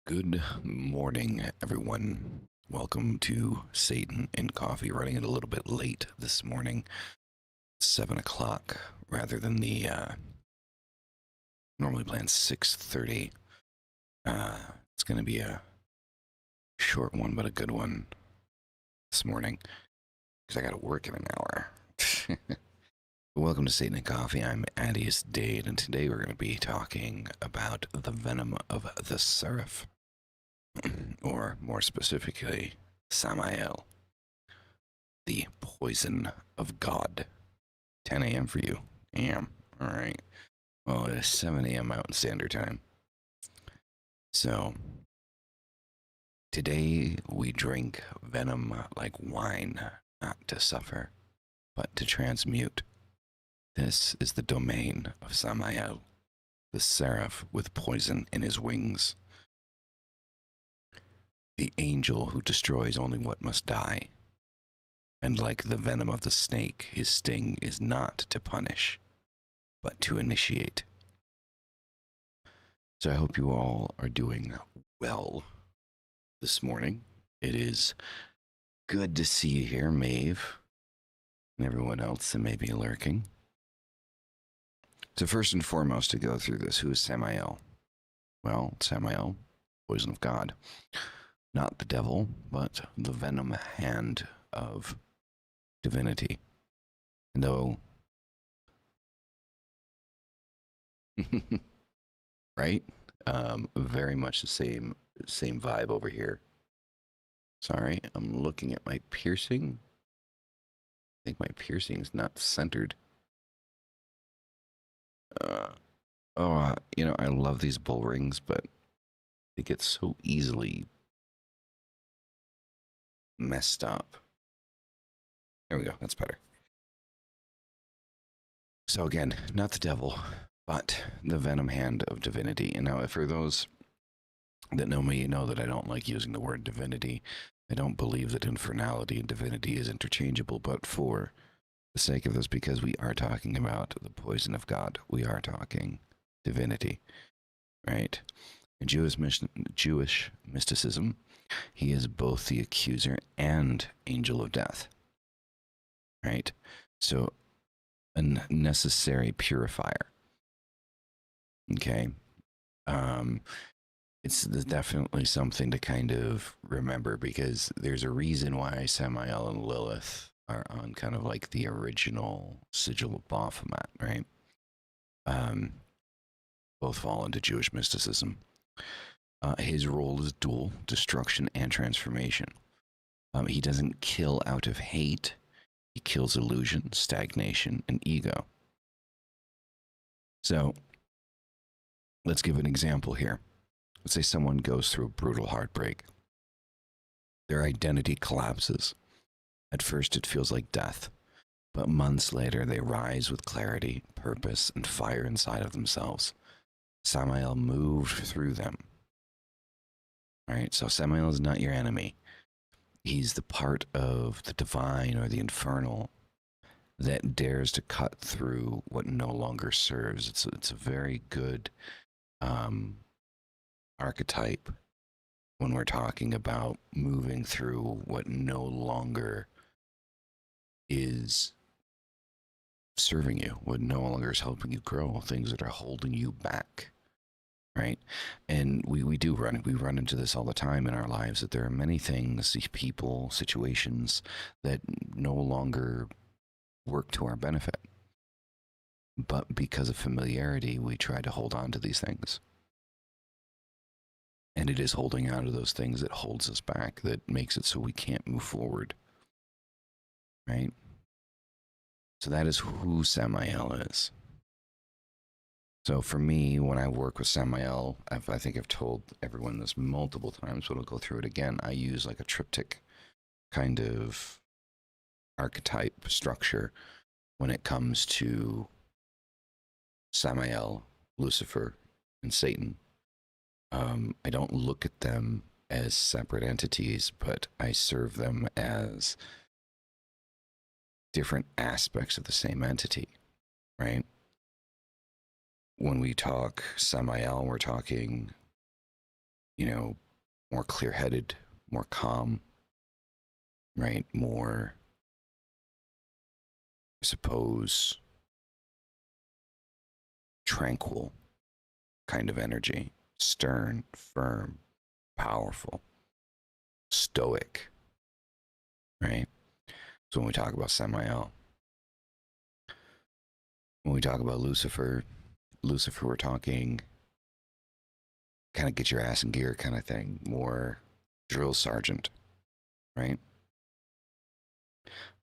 Good morning, everyone. Welcome to Satan and Coffee. Running it a little bit late this morning, 7 o'clock, rather than the normally planned 6:30. It's going to be a short one, but a good one this morning because I got to work in an hour. Welcome to Satan and Coffee. I'm Atius Dade, and today we're going to be talking about the venom of the Seraph, or more specifically, Samael, the poison of God. 10 a.m. for you. Damn. All right. Well, it is 7 a.m. Mountain Standard Time. So, today we drink venom like wine, not to suffer, but to transmute. This is the domain of Samael, the seraph with poison in his wings. The angel who destroys only what must die. And like the venom of the snake, his sting is not to punish, but to initiate. So I hope you all are doing well this morning. It is good to see you here, Maeve, and everyone else that may be lurking. So first and foremost, to go through this, who is Samael? Well, Samael, poison of God. Not the devil, but the venom hand of divinity. And though, right? Very much the same vibe over here. Sorry, I'm looking at my piercing. I think my piercing is not centered. I love these bull rings, but they get so easily messed up. There we go. That's better. So again, not the devil, but the venom hand of divinity. And now, for those that know me, you know that I don't like using the word divinity. I don't believe that infernality and divinity is interchangeable, but for the sake of this, because we are talking about the poison of God, we are talking divinity, right? In Jewish mysticism, he is both the accuser and angel of death, right? So a necessary purifier. Okay. It's definitely something to kind of remember, because there's a reason why Samael and Lilith are on kind of like the original sigil of Baphomet, right? Both fall into Jewish mysticism. His role is dual: destruction and transformation. He doesn't kill out of hate. He kills illusion, stagnation, and ego. So let's give an example here. Let's say someone goes through a brutal heartbreak. Their identity collapses. At first, it feels like death, but months later, they rise with clarity, purpose, and fire inside of themselves. Samael moved through them. All right, so Samael is not your enemy. He's the part of the divine or the infernal that dares to cut through what no longer serves. It's a very good archetype when we're talking about moving through what no longer is serving you, what no longer is helping you grow, things that are holding you back, right? And we run into this all the time in our lives, that there are many things, people, situations that no longer work to our benefit. But because of familiarity, we try to hold on to these things. And it is holding on to those things that holds us back, that makes it so we can't move forward, right? So that is who Samael is. So for me, when I work with Samael, I think I've told everyone this multiple times, but I'll go through it again. I use like a triptych kind of archetype structure when it comes to Samael, Lucifer, and Satan. I don't look at them as separate entities, but I serve them as different aspects of the same entity, right? When we talk Samael, we're talking you know, more clear-headed, more calm, right? More, I suppose, tranquil kind of energy. Stern, firm, powerful, stoic, right? So when we talk about Samael, when we talk about Lucifer, we're talking kind of get your ass in gear kind of thing, more drill sergeant, right?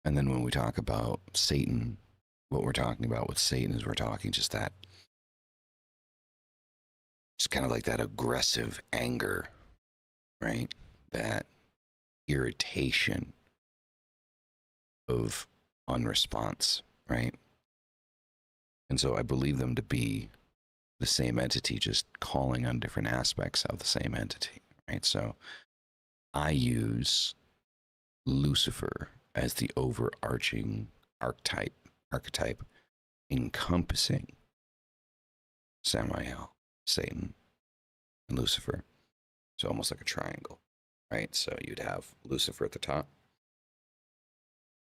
And then when we talk about Satan, what we're talking about with Satan is we're talking just that, just kind of like that aggressive anger, right? That irritation of unresponse, right? And so I believe them to be the same entity, just calling on different aspects of the same entity, right? So I use Lucifer as the overarching archetype encompassing Samael, Satan, and Lucifer. So almost like a triangle, right? So you'd have Lucifer at the top,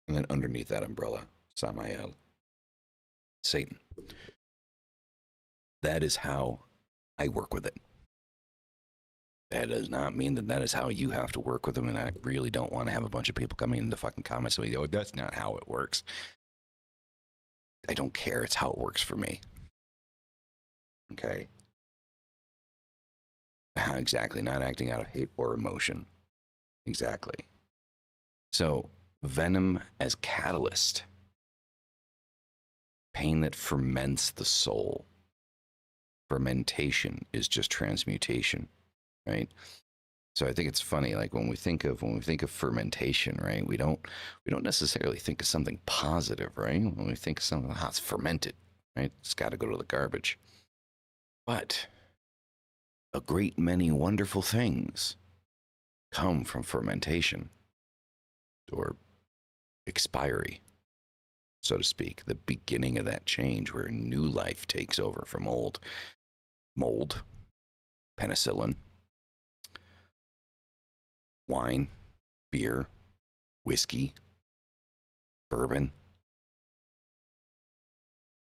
and then underneath that umbrella, Samael, Satan. That is how I work with it. That does not mean that that is how you have to work with them. And I really don't want to have a bunch of people coming in the fucking comments and go, oh, that's not how it works. I don't care. It's how it works for me. Okay. Exactly. Not acting out of hate or emotion. Exactly. So, venom as catalyst, pain that ferments the soul. Fermentation is just transmutation, right? So I think it's funny, like when we think of fermentation, right? We don't necessarily think of something positive, right? When we think of something, oh, it's fermented, right? It's got to go to the garbage. But a great many wonderful things come from fermentation or expiry, so to speak, the beginning of that change where new life takes over from old. Mold, penicillin, wine, beer, whiskey, bourbon.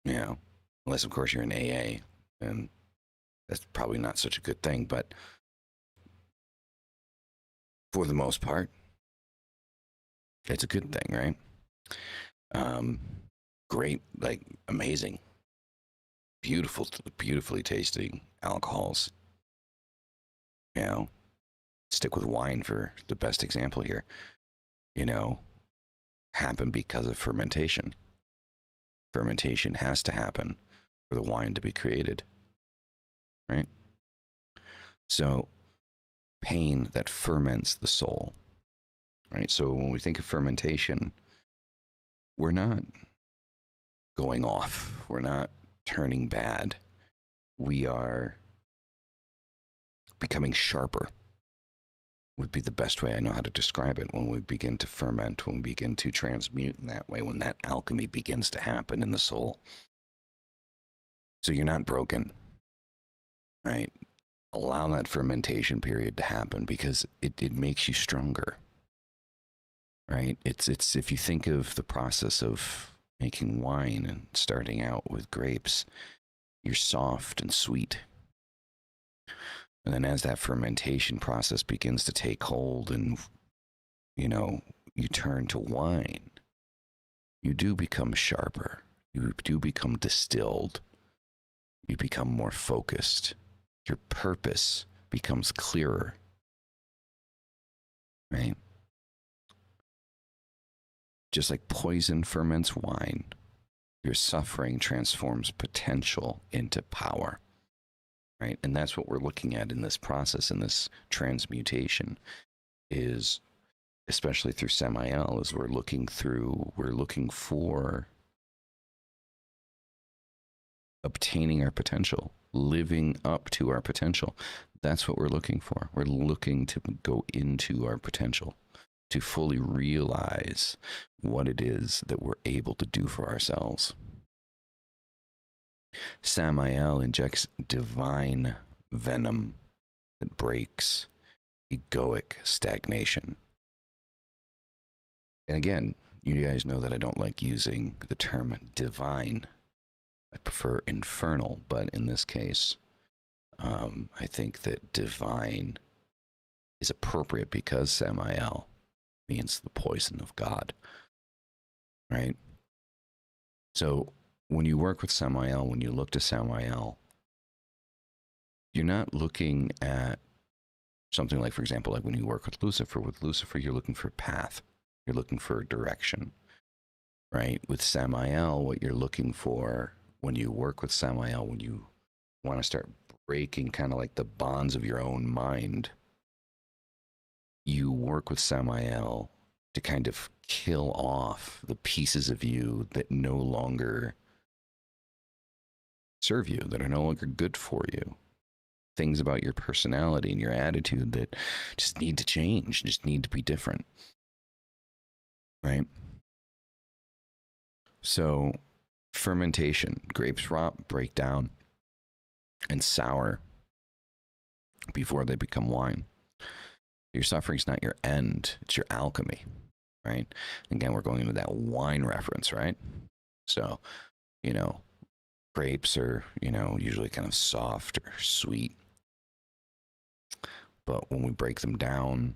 You know, unless of course you're in AA, and that's probably not such a good thing, but for the most part, it's a good thing, right? Great, like amazing, beautifully tasting alcohols. You know, stick with wine for the best example here. You know, happen because of fermentation. Fermentation has to happen for the wine to be created, right? So, pain that ferments the soul, right? So when we think of fermentation, we're not going off. We're not turning bad. We are becoming sharper, would be the best way I know how to describe it. When we begin to ferment, when we begin to transmute in that way, when that alchemy begins to happen in the soul. So you're not broken, right? Allow that fermentation period to happen because it makes you stronger, right? It's if you think of the process of making wine and starting out with grapes, you're soft and sweet. And then as that fermentation process begins to take hold and, you know, you turn to wine, you do become sharper. You do become distilled. You become more focused. Your purpose becomes clearer, right? Just like poison ferments wine, your suffering transforms potential into power, right? And that's what we're looking at in this process, in this transmutation, is especially through Samael, is we're looking for obtaining our potential, living up to our potential. That's what we're looking for. We're looking to go into our potential, to fully realize what it is that we're able to do for ourselves. Samael injects divine venom that breaks egoic stagnation. And again, you guys know that I don't like using the term divine. I prefer infernal, but in this case, I think that divine is appropriate because Samael means the poison of God, right? So when you work with Samael, when you look to Samael, you're not looking at something like, for example, like when you work with Lucifer, you're looking for a path. You're looking for a direction, right? With Samael, what you're looking for when you work with Samael, when you want to start breaking kind of like the bonds of your own mind, you work with Samael to kind of kill off the pieces of you that no longer serve you, that are no longer good for you. Things about your personality and your attitude that just need to change, just need to be different. Right? So, fermentation, grapes rot, break down, and sour before they become wine. Your suffering's not your end, it's your alchemy, right? Again, we're going into that wine reference, right? So, grapes are, usually kind of soft or sweet. But when we break them down,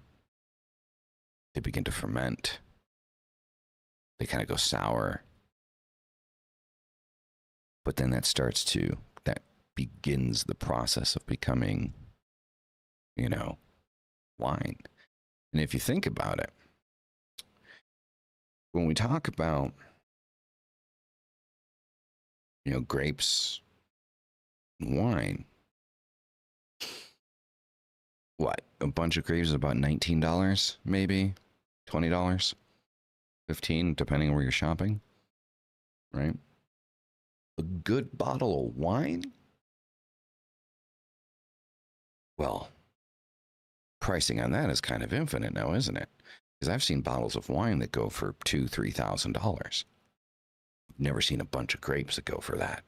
they begin to ferment. They kind of go sour. But then that begins the process of becoming, wine. And if you think about it, when we talk about, grapes and wine, what? A bunch of grapes is about $19, maybe $20, $15, depending on where you're shopping, right? A good bottle of wine? Well, pricing on that is kind of infinite now, isn't it? Because I've seen bottles of wine that go for $2,000, $3,000. Never seen a bunch of grapes that go for that.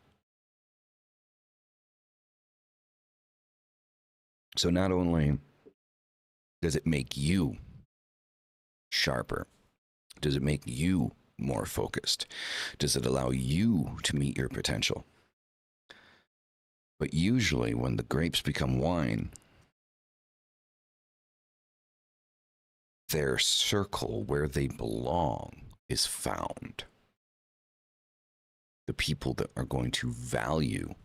So not only does it make you sharper, does it make you more focused, does it allow you to meet your potential? But usually when the grapes become wine, their circle where they belong is found. The people that are going to value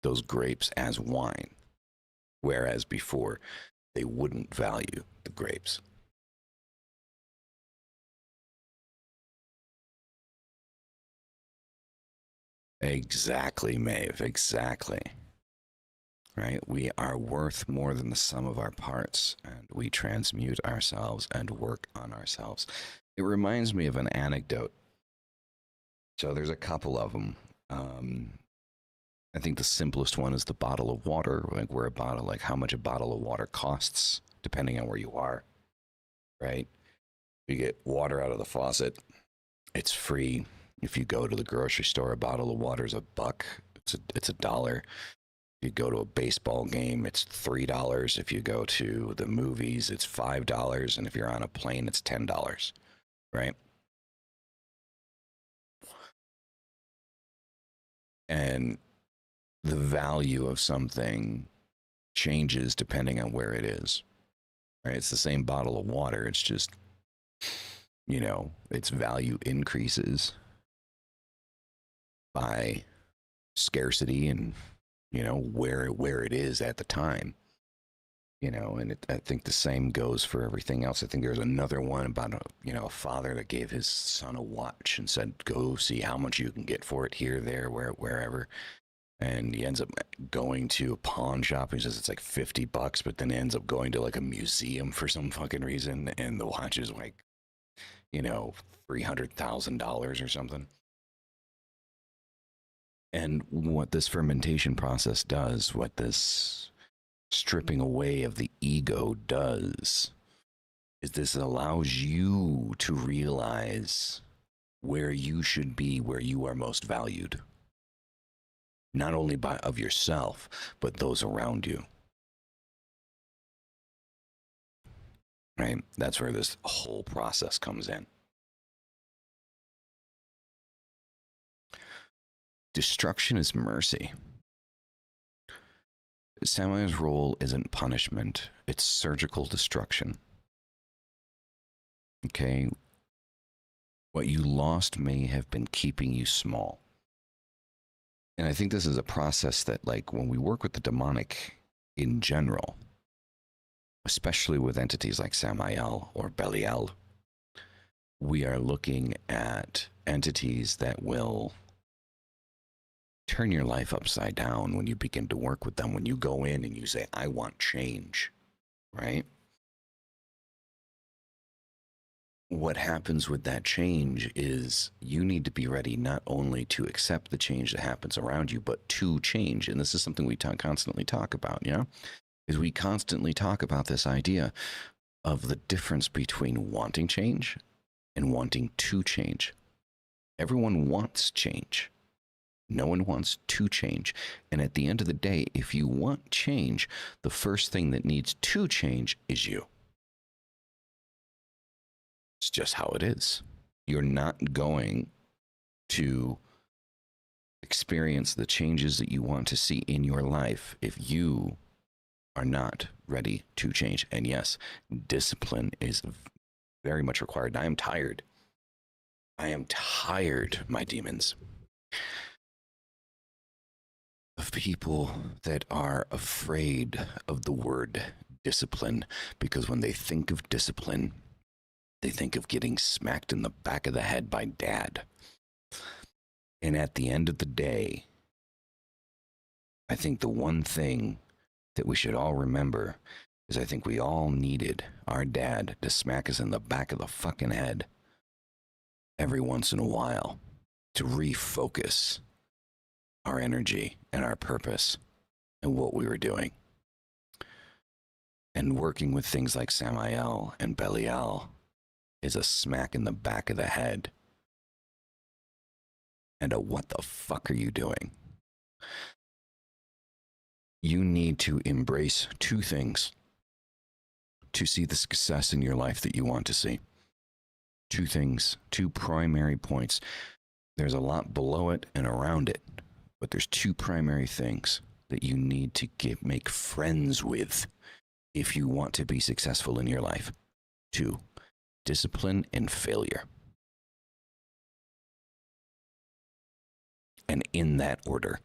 those grapes as wine, whereas before they wouldn't value the grapes. Exactly, Maeve, exactly. Right? We are worth more than the sum of our parts, and we transmute ourselves and work on ourselves. It reminds me of an anecdote. So there's a couple of them. I think the simplest one is the bottle of water, like how much a bottle of water costs, depending on where you are, right? You get water out of the faucet, it's free. If you go to the grocery store, a bottle of water is $1. It's $1. If you go to a baseball game, it's $3. If you go to the movies, it's $5. And if you're on a plane, it's $10, right? And the value of something changes depending on where it is, right? It's the same bottle of water. It's just, its value increases by scarcity and, where it is at the time. And I think the same goes for everything else. I think there's another one about a father that gave his son a watch and said, go see how much you can get for it here, there, wherever. And he ends up going to a pawn shop. He says it's like $50, but then ends up going to like a museum for some fucking reason. And the watch is like, $300,000 or something. And what this fermentation process does, what this stripping away of the ego does, is this allows you to realize where you should be, where you are most valued. not only of yourself, but those around you. Right? That's where this whole process comes in. Destruction is mercy. Samael's role isn't punishment, it's surgical destruction. Okay? What you lost may have been keeping you small. And I think this is a process that, like, when we work with the demonic in general, especially with entities like Samael or Belial, we are looking at entities that will turn your life upside down when you begin to work with them. When you go in and you say, I want change, right? What happens with that change is you need to be ready not only to accept the change that happens around you, but to change. And this is something we constantly talk about, you know? Is we constantly talk about this idea of the difference between wanting change and wanting to change. Everyone wants change. No one wants to change. And at the end of the day, if you want change, the first thing that needs to change is you. It's just how it is. You're not going to experience the changes that you want to see in your life if you are not ready to change. And yes, discipline is very much required. I am tired. I am tired, my demons, of people that are afraid of the word discipline, because when they think of discipline, they think of getting smacked in the back of the head by dad. And at the end of the day, I think the one thing that we should all remember is I think we all needed our dad to smack us in the back of the fucking head every once in a while to refocus our energy and our purpose and what we were doing. And working with things like Samael and Belial is a smack in the back of the head and a what the fuck are you doing? You need to embrace two things to see the success in your life that you want to see. Two things, two primary points. There's a lot below it and around it, but there's two primary things that you need to make friends with if you want to be successful in your life. Two, discipline and failure. And in that order.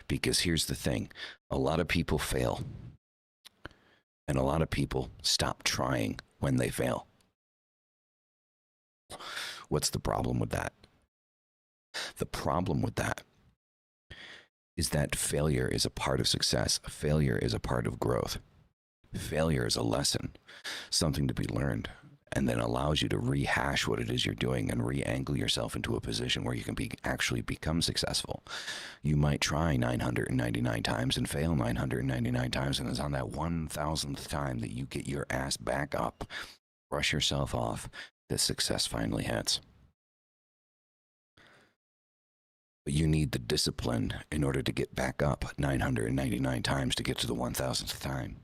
Because here's the thing, a lot of people fail. And a lot of people stop trying when they fail. What's the problem with that? The problem with that is that failure is a part of success. Failure is a part of growth. Failure is a lesson, something to be learned, and then allows you to rehash what it is you're doing and re-angle yourself into a position where you can actually become successful. You might try 999 times and fail 999 times, and it's on that 1,000th time that you get your ass back up, brush yourself off, that success finally hits. But you need the discipline in order to get back up 999 times to get to the 1,000th time.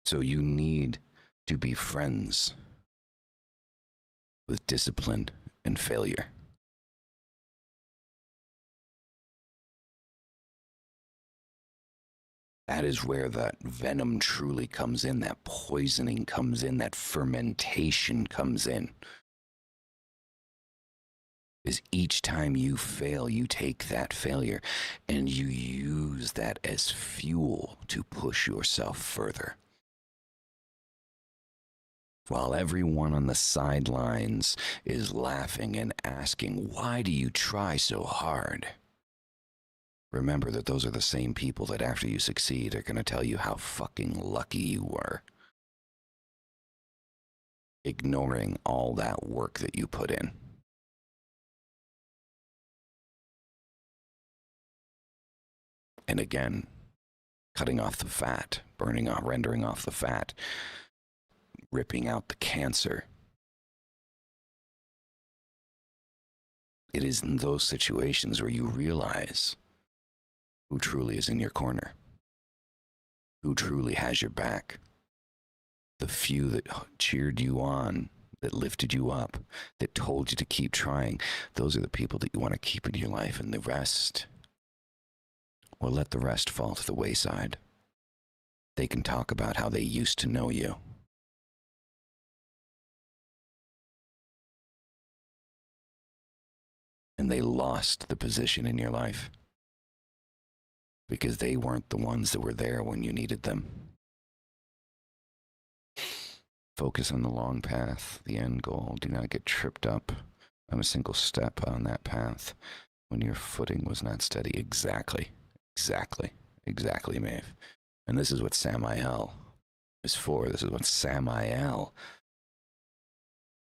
So you need to be friends with discipline and failure. That is where that venom truly comes in, that poisoning comes in, that fermentation comes in. Is each time you fail, you take that failure and you use that as fuel to push yourself further. While everyone on the sidelines is laughing and asking, why do you try so hard? Remember that those are the same people that after you succeed are going to tell you how fucking lucky you were. Ignoring all that work that you put in. And again, cutting off the fat, burning off, rendering off the fat, ripping out the cancer. it is in those situations where you realize who truly is in your corner, who truly has your back. The few that cheered you on, that lifted you up, that told you to keep trying, those are the people that you want to keep in your life. And the rest, well, let the rest fall to the wayside. They can talk about how they used to know you. And they lost the position in your life because they weren't the ones that were there when you needed them. Focus on the long path, the end goal. Do not get tripped up on a single step on that path when your footing was not steady. Exactly, Maeve. And this is what Samael is for. This is what Samael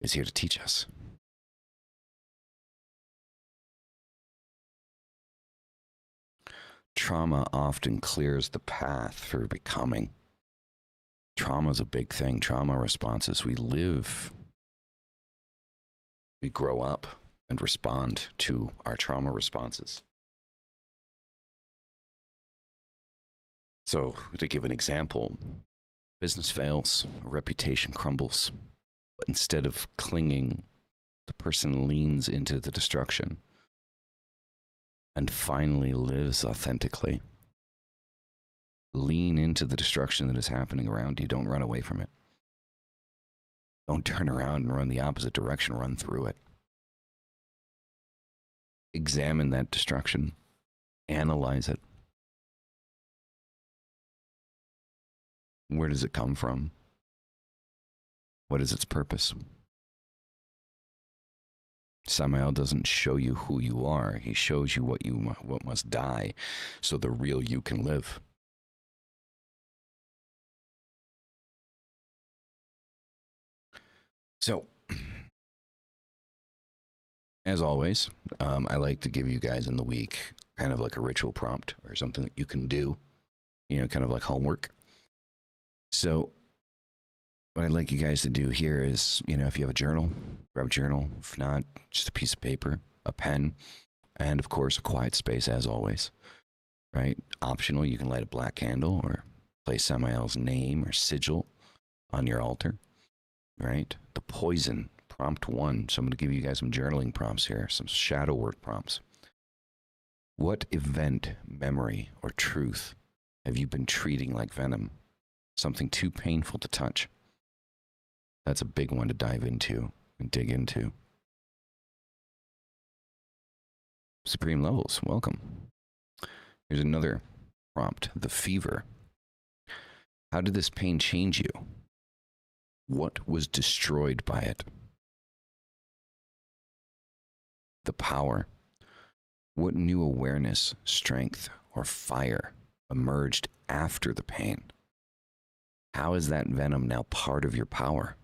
is here to teach us. Trauma often clears the path for becoming. Trauma is a big thing. Trauma responses. We grow up and respond to our trauma responses. So, to give an example, business fails, reputation crumbles, but instead of clinging, the person leans into the destruction and finally lives authentically. Lean into the destruction that is happening around you. Don't run away from it. Don't turn around and run the opposite direction. Run through it. Examine that destruction. Analyze it. Where does it come from? What is its purpose? Samael doesn't show you who you are. He shows you what must die so the real you can live. So, as always, I like to give you guys in the week kind of like a ritual prompt or something that you can do, kind of like homework. So, what I'd like you guys to do here is, if you have a journal, grab a journal. If not, just a piece of paper, a pen, and of course, a quiet space as always, right? Optional, you can light a black candle or place Samael's name or sigil on your altar, right? The poison, prompt 1. So I'm going to give you guys some journaling prompts here, some shadow work prompts. What event, memory, or truth have you been treating like venom? Something too painful to touch. That's a big one to dive into and dig into. Supreme levels, welcome. Here's another prompt, the fever. How did this pain change you? What was destroyed by it? The power. What new awareness, strength, or fire emerged after the pain? How is that venom now part of your power?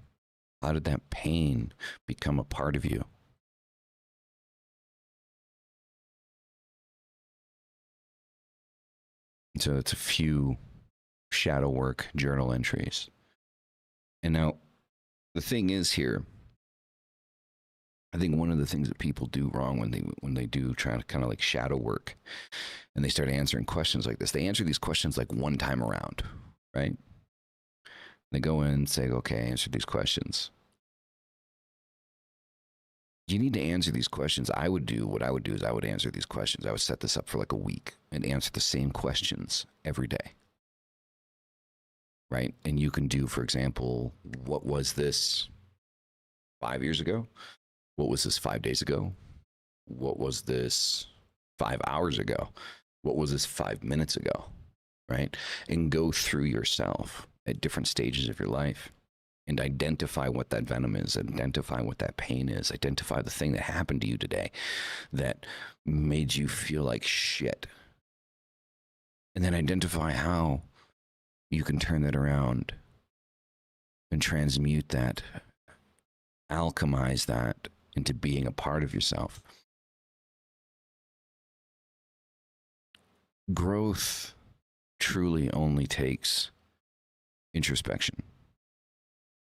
How did that pain become a part of you? So it's a few shadow work journal entries. And now, the thing is here, I think one of the things that people do wrong when they do try to kind of like shadow work and they start answering questions like this, they answer these questions like one time around, right? They go in and say, okay, answer these questions. You need to answer these questions. What I would do is I would answer these questions. I would set this up for like a week and answer the same questions every day. Right? And you can do, for example, what was this 5 years ago? What was this 5 days ago? What was this 5 hours ago? What was this 5 minutes ago? Right? And go through yourself at different stages of your life and identify what that venom is, identify what that pain is, identify the thing that happened to you today that made you feel like shit. And then identify how you can turn that around and transmute that, alchemize that into being a part of yourself. Growth truly only takes introspection,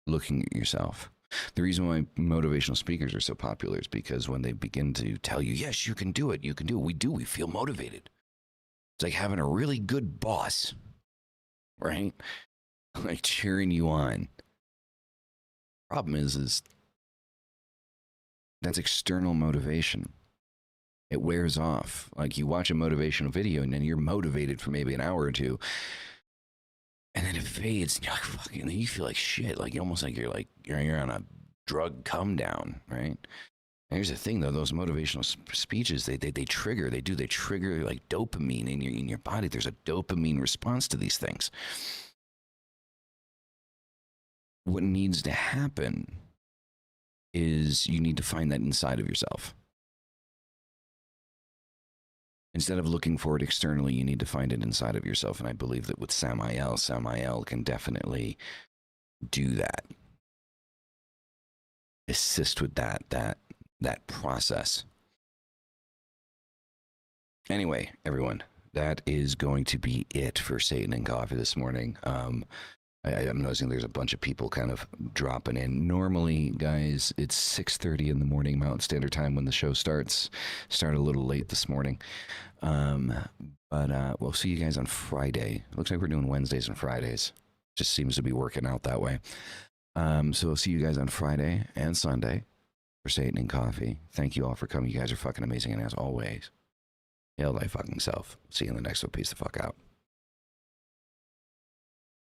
looking at yourself, The reason why motivational speakers are so popular is because when they begin to tell you, yes, you can do it, we feel motivated. It's like having a really good boss, right? Like cheering you on. Problem is that's external motivation. It wears off. Like you watch a motivational video and then you're motivated for maybe an hour or two. And then it fades and you're like, fucking, you feel like shit. Like almost like you're on a drug come down, right? And here's the thing though, those motivational speeches, they trigger like dopamine in your body. There's a dopamine response to these things. What needs to happen is you need to find that inside of yourself. Instead of looking for it externally, you need to find it inside of yourself. And I believe that with Samael can definitely do that. Assist with that process. Anyway, everyone, that is going to be it for Satan and Coffee this morning. I'm noticing there's a bunch of people kind of dropping in. Normally, guys, it's 6:30 in the morning Mountain Standard Time when the show starts. Started a little late this morning. But we'll see you guys on Friday. Looks like we're doing Wednesdays and Fridays. Just seems to be working out that way. So we'll see you guys on Friday and Sunday for Satan and Coffee. Thank you all for coming. You guys are fucking amazing. And as always, hail thy fucking self. See you in the next one. Peace the fuck out.